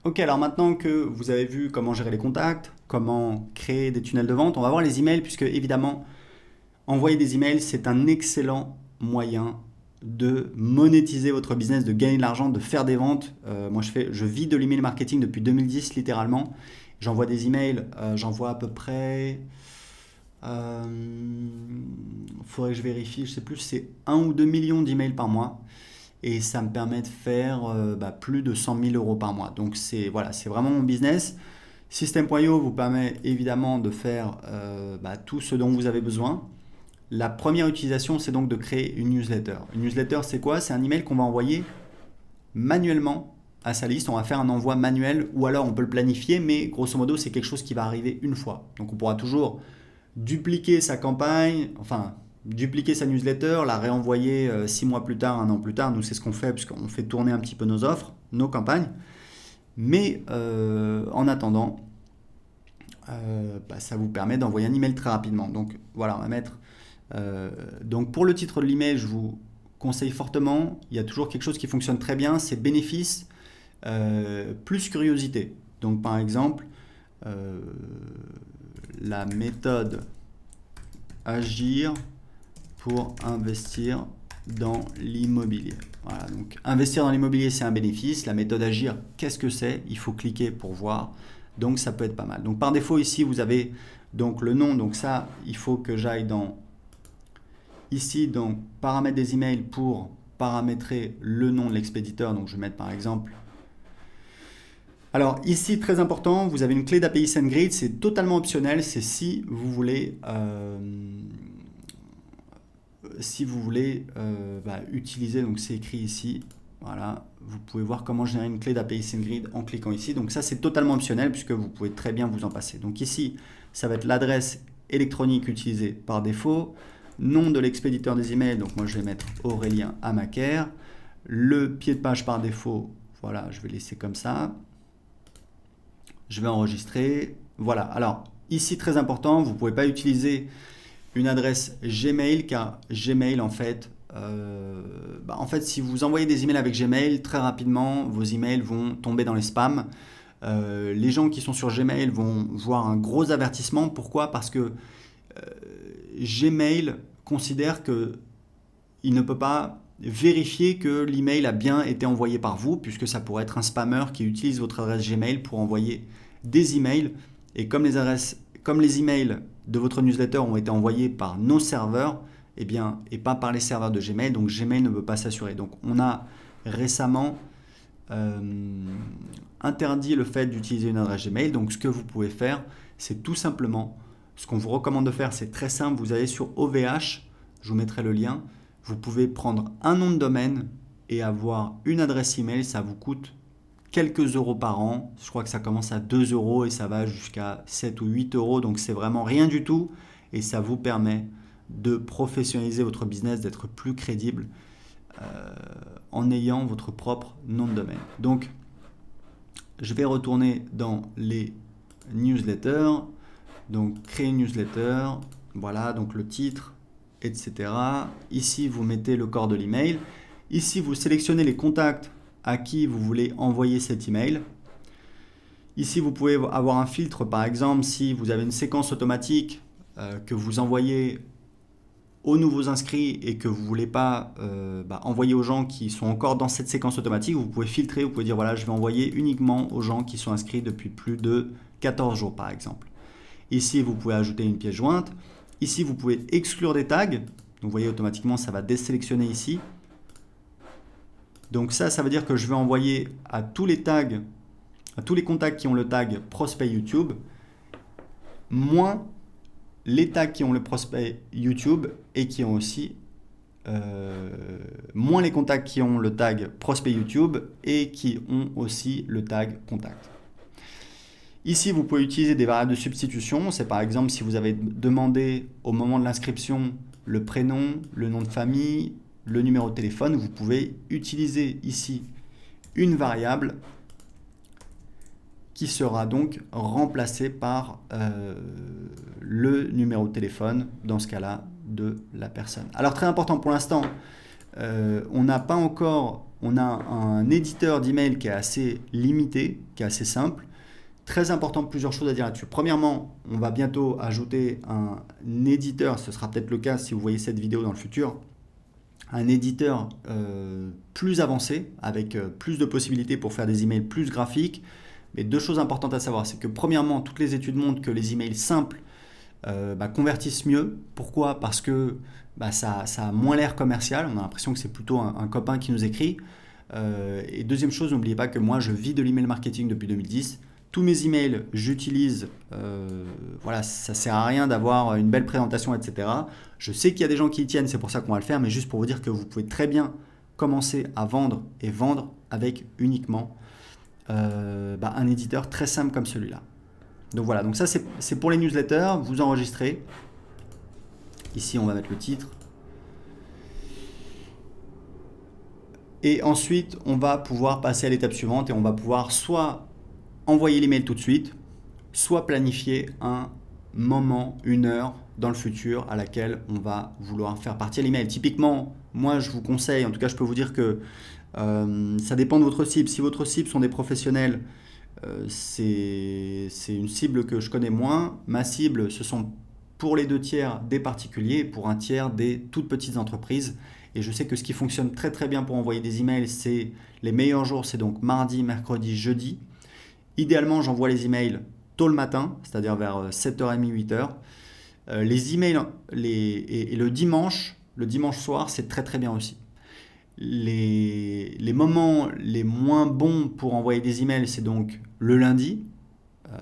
Ok, alors maintenant que vous avez vu comment gérer les contacts, comment créer des tunnels de vente, on va voir les emails puisque évidemment, envoyer des emails, c'est un excellent moyen de monétiser votre business, de gagner de l'argent, de faire des ventes. Moi, je vis de l'email marketing depuis 2010 littéralement. J'envoie des emails, j'envoie à peu près. Faudrait que je vérifie, je sais plus, c'est 1 ou 2 millions d'emails par mois et ça me permet de faire plus de 100 000 euros par mois. Donc c'est voilà, c'est vraiment mon business. System.io vous permet évidemment de faire tout ce dont vous avez besoin. La première utilisation, c'est donc de créer une newsletter. Une newsletter, c'est quoi? C'est un email qu'on va envoyer manuellement à sa liste. On va faire un envoi manuel ou alors on peut le planifier, mais grosso modo, c'est quelque chose qui va arriver une fois. Donc on pourra toujours dupliquer sa campagne, enfin dupliquer sa newsletter, la réenvoyer 6 mois plus tard, un an plus tard. Nous, c'est ce qu'on fait puisqu'on fait tourner un petit peu nos offres, nos campagnes. Mais en attendant, ça vous permet d'envoyer un email très rapidement. Donc voilà, on va mettre. Donc pour le titre de l'email, je vous conseille fortement. Il y a toujours quelque chose qui fonctionne très bien, c'est bénéfice plus curiosité. Donc par exemple, euh, la méthode agir pour investir dans l'immobilier. Voilà, donc investir dans l'immobilier, c'est un bénéfice. La méthode agir, qu'est-ce que c'est? Il faut cliquer pour voir. Donc ça peut être pas mal. Donc par défaut ici, vous avez donc le nom. Donc ça, il faut que j'aille dans ici, donc paramètres des emails pour paramétrer le nom de l'expéditeur. Donc je vais mettre par exemple. Alors ici, très important, vous avez une clé d'API SendGrid. C'est totalement optionnel. C'est si vous voulez utiliser, donc c'est écrit ici, voilà, vous pouvez voir comment générer une clé d'API SendGrid en cliquant ici. Donc ça, c'est totalement optionnel puisque vous pouvez très bien vous en passer. Donc ici, ça va être l'adresse électronique utilisée par défaut, nom de l'expéditeur des emails, donc moi je vais mettre Aurélien Amaker, le pied de page par défaut, voilà, je vais laisser comme ça. Je vais enregistrer, voilà. Alors ici, très important, vous ne pouvez pas utiliser une adresse Gmail car Gmail en fait si vous envoyez des emails avec Gmail très rapidement vos emails vont tomber dans les spams. Les gens qui sont sur Gmail vont voir un gros avertissement. Pourquoi? Parce que Gmail considère que il ne peut pas vérifier que l'email a bien été envoyé par vous puisque ça pourrait être un spammer qui utilise votre adresse Gmail pour envoyer des emails et comme les emails de votre newsletter ont été envoyés par nos serveurs, et pas par les serveurs de Gmail, donc Gmail ne peut pas s'assurer. Donc on a récemment interdit le fait d'utiliser une adresse Gmail. Donc ce que vous pouvez faire, c'est tout simplement, ce qu'on vous recommande de faire, c'est très simple. Vous allez sur OVH, je vous mettrai le lien. Vous pouvez prendre un nom de domaine et avoir une adresse email. Ça vous coûte quelques euros par an. Je crois que ça commence à 2 euros et ça va jusqu'à 7 ou 8 euros. Donc c'est vraiment rien du tout et ça vous permet de professionnaliser votre business, d'être plus crédible en ayant votre propre nom de domaine. Donc je vais retourner dans les newsletters. Donc créer une newsletter, voilà, donc le titre, etc. Ici vous mettez le corps de l'email. Ici vous sélectionnez les contacts à qui vous voulez envoyer cet email. Ici, vous pouvez avoir un filtre, par exemple, si vous avez une séquence automatique que vous envoyez aux nouveaux inscrits et que vous ne voulez pas envoyer aux gens qui sont encore dans cette séquence automatique, vous pouvez filtrer, vous pouvez dire voilà, je vais envoyer uniquement aux gens qui sont inscrits depuis plus de 14 jours, par exemple. Ici, vous pouvez ajouter une pièce jointe. Ici, vous pouvez exclure des tags. Donc, vous voyez, automatiquement, ça va désélectionner ici. Donc ça veut dire que je vais envoyer à tous les tags, à tous les contacts qui ont le tag prospect YouTube, moins les tags qui ont le prospect YouTube et qui ont aussi moins les contacts qui ont le tag prospect YouTube et qui ont aussi le tag contact. Ici, vous pouvez utiliser des variables de substitution. C'est par exemple si vous avez demandé au moment de l'inscription le prénom, le nom de famille, le numéro de téléphone, vous pouvez utiliser ici une variable qui sera donc remplacée par le numéro de téléphone, dans ce cas-là, de la personne. Alors très important pour l'instant, on a un éditeur d'email qui est assez limité, qui est assez simple. Très important, plusieurs choses à dire là-dessus. Premièrement, on va bientôt ajouter un éditeur, ce sera peut-être le cas si vous voyez cette vidéo dans le futur, un éditeur plus avancé, avec plus de possibilités pour faire des emails plus graphiques. Mais deux choses importantes à savoir, c'est que premièrement, toutes les études montrent que les emails simples convertissent mieux. Pourquoi? Parce que ça a moins l'air commercial, on a l'impression que c'est plutôt un copain qui nous écrit. Et deuxième chose, n'oubliez pas que moi je vis de l'email marketing depuis 2010. Tous mes emails, j'utilise, ça sert à rien d'avoir une belle présentation, etc. Je sais qu'il y a des gens qui y tiennent, c'est pour ça qu'on va le faire, mais juste pour vous dire que vous pouvez très bien commencer à vendre et vendre avec uniquement un éditeur très simple comme celui-là. Donc voilà, donc ça c'est pour les newsletters, vous enregistrez. Ici on va mettre le titre. Et ensuite on va pouvoir passer à l'étape suivante et on va pouvoir soit envoyer l'email tout de suite, soit planifier un moment, une heure dans le futur à laquelle on va vouloir faire partir l'email. Typiquement, moi je vous conseille, en tout cas je peux vous dire que ça dépend de votre cible. Si votre cible sont des professionnels, c'est une cible que je connais moins. Ma cible, ce sont pour les 2/3 des particuliers et pour 1/3 des toutes petites entreprises. Et je sais que ce qui fonctionne très très bien pour envoyer des emails, c'est les meilleurs jours, c'est donc mardi, mercredi, jeudi. Idéalement, j'envoie les emails tôt le matin, c'est-à-dire vers 7h30, 8h. Les emails et le dimanche soir, c'est très très bien aussi. Les moments les moins bons pour envoyer des emails, c'est donc le lundi.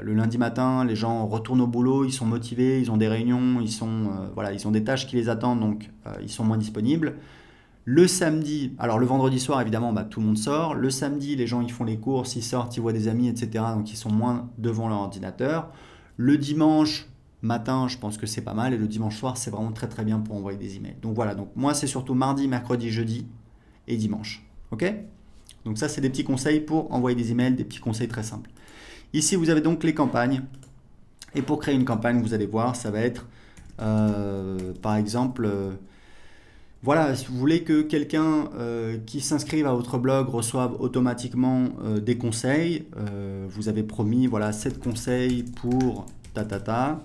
Le lundi matin, les gens retournent au boulot, ils sont motivés, ils ont des réunions, ils ont des tâches qui les attendent, donc ils sont moins disponibles. Le samedi, alors le vendredi soir, évidemment, tout le monde sort. Le samedi, les gens ils font les courses, ils sortent, ils voient des amis, etc. Donc ils sont moins devant leur ordinateur. Le dimanche matin, je pense que c'est pas mal. Et le dimanche soir, c'est vraiment très très bien pour envoyer des emails. Donc voilà, donc moi c'est surtout mardi, mercredi, jeudi et dimanche. Ok? Donc ça, c'est des petits conseils pour envoyer des emails, des petits conseils très simples. Ici, vous avez donc les campagnes. Et pour créer une campagne, vous allez voir, ça va être par exemple... Voilà, si vous voulez que quelqu'un qui s'inscrive à votre blog reçoive automatiquement des conseils, vous avez promis 7 conseils pour ta.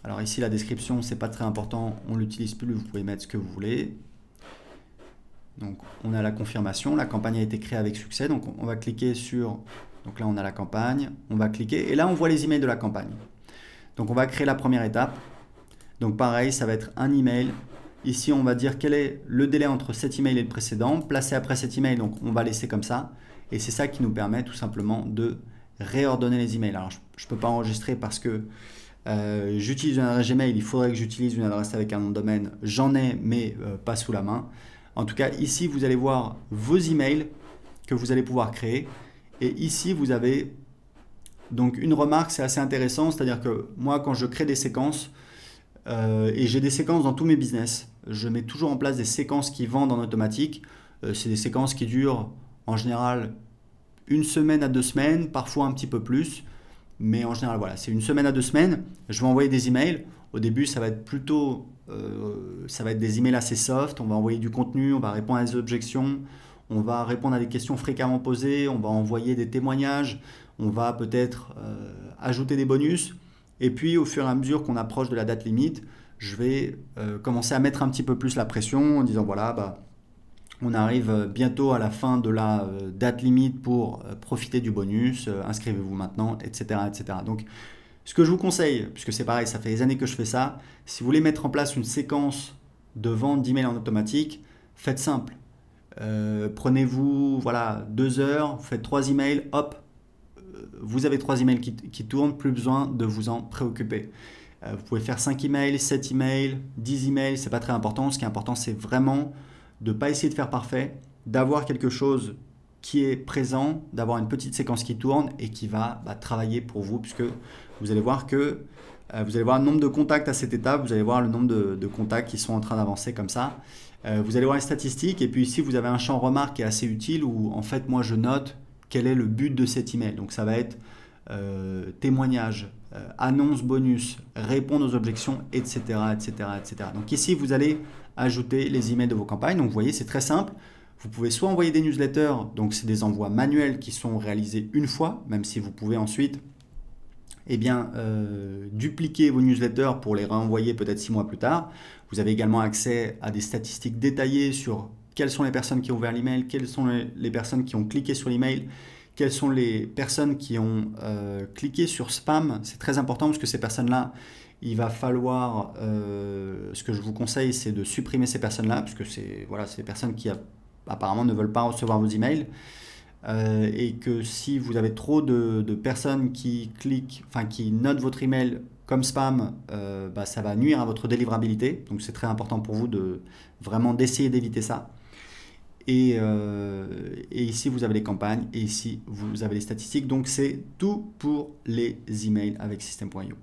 Alors ici la description c'est pas très important, on l'utilise plus, vous pouvez mettre ce que vous voulez. Donc on a la confirmation, la campagne a été créée avec succès, donc on va cliquer sur, donc là on a la campagne, on va cliquer et là on voit les emails de la campagne. Donc on va créer la première étape, donc pareil ça va être un email. Ici, on va dire quel est le délai entre cet email et le précédent. Placé après cet email, donc on va laisser comme ça. Et c'est ça qui nous permet tout simplement de réordonner les emails. Alors, je ne peux pas enregistrer parce que j'utilise une adresse Gmail. Il faudrait que j'utilise une adresse avec un nom de domaine. J'en ai, mais pas sous la main. En tout cas, ici, vous allez voir vos emails que vous allez pouvoir créer. Et ici, vous avez donc une remarque, c'est assez intéressant. C'est-à-dire que moi, quand je crée des séquences, et j'ai des séquences dans tous mes business. Je mets toujours en place des séquences qui vendent en automatique. C'est des séquences qui durent en général 1 semaine à 2 semaines, parfois un petit peu plus. Mais en général, voilà, c'est 1 semaine à 2 semaines. Je vais envoyer des emails. Au début, ça va être plutôt des emails assez soft. On va envoyer du contenu, on va répondre à des objections, on va répondre à des questions fréquemment posées, on va envoyer des témoignages, on va peut-être ajouter des bonus. Et puis, au fur et à mesure qu'on approche de la date limite, je vais commencer à mettre un petit peu plus la pression en disant on arrive bientôt à la fin de la date limite pour profiter du bonus, inscrivez-vous maintenant, etc., etc. Donc, ce que je vous conseille, puisque c'est pareil, ça fait des années que je fais ça, si vous voulez mettre en place une séquence de vente d'emails en automatique, faites simple. Prenez-vous 2 heures, vous faites 3 emails, hop, vous avez 3 emails qui tournent, plus besoin de vous en préoccuper. Vous pouvez faire 5 emails, 7 emails, 10 emails, c'est pas très important. Ce qui est important, c'est vraiment de ne pas essayer de faire parfait, d'avoir quelque chose qui est présent, d'avoir une petite séquence qui tourne et qui va travailler pour vous, puisque vous allez voir que vous allez voir le nombre de contacts à cette étape, vous allez voir le nombre de contacts qui sont en train d'avancer comme ça. Vous allez voir les statistiques et puis ici, vous avez un champ remarque qui est assez utile où en fait, moi, je note quel est le but de cet email. Donc ça va être témoignage, annonce bonus, répondre aux objections, etc., etc., etc. Donc ici, vous allez ajouter les emails de vos campagnes. Donc vous voyez, c'est très simple. Vous pouvez soit envoyer des newsletters, donc c'est des envois manuels qui sont réalisés une fois, même si vous pouvez ensuite dupliquer vos newsletters pour les renvoyer peut-être 6 mois plus tard. Vous avez également accès à des statistiques détaillées sur quelles sont les personnes qui ont ouvert l'email, quelles sont les personnes qui ont cliqué sur l'email, quelles sont les personnes qui ont cliqué sur spam. C'est très important parce que ces personnes-là, il va falloir, ce que je vous conseille, c'est de supprimer ces personnes-là, parce que c'est des personnes qui apparemment ne veulent pas recevoir vos emails. Et que si vous avez trop de personnes qui cliquent, qui notent votre email comme spam, ça va nuire à votre délivrabilité. Donc c'est très important pour vous de vraiment d'essayer d'éviter ça. Et ici vous avez les campagnes et ici vous avez les statistiques. Donc c'est tout pour les emails avec System.io.